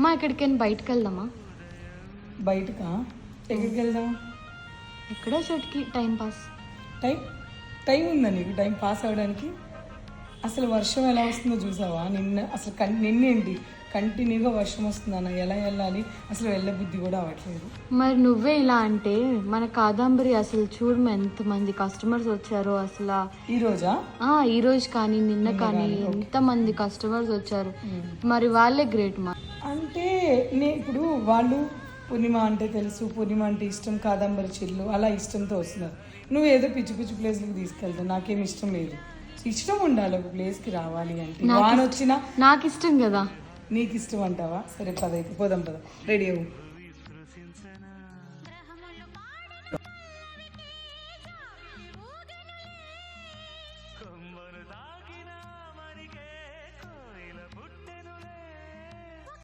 మా ఎక్కడికైనా బయటకు వెళ్దామా? బయటకా? ఎక్కడికి వెళ్దాం? ఎక్కడో చోటికి టైం పాస్. టైం ఉందా నీకు టైం పాస్ అవ్వడానికి? అసలు వర్షం ఎలా వస్తుందో చూసావా? నిన్నేంటి కంటిన్యూగా వర్షం వస్తుందన్న, ఎలా వెళ్ళాలి అసలు వెళ్ళబుద్ధి కూడా అవ్వట్లేదు. మరి నువ్వే ఇలా అంటే మన కాదంబరి అసలు చూడు ఎంతమంది కస్టమర్స్ వచ్చారో అసలు. ఈ రోజు కానీ నిన్న కానీ ఎంతమంది కస్టమర్స్ వచ్చారు. మరి వాళ్ళే గ్రేట్ మా అంటే ఇప్పుడు వాళ్ళు పూర్ణిమ అంటే తెలుసు, పూర్ణిమ అంటే ఇష్టం, కాదంబరి చిల్లు అలా ఇష్టంతో వస్తున్నారు. నువ్వు ఏదో పిచ్చి పిచ్చి ప్లేస్కి తీసుకెళ్తావు, నాకేం ఇష్టం లేదు. ఇష్టం ఉండాలి ఒక ప్లేస్కి రావాలి అంటే. వాన వచ్చినా నాకు ఇష్టం కదా. నీకు ఇష్టం అంటావా? సరే పద, అయితే పోదాం, రెడీ అవ్వు.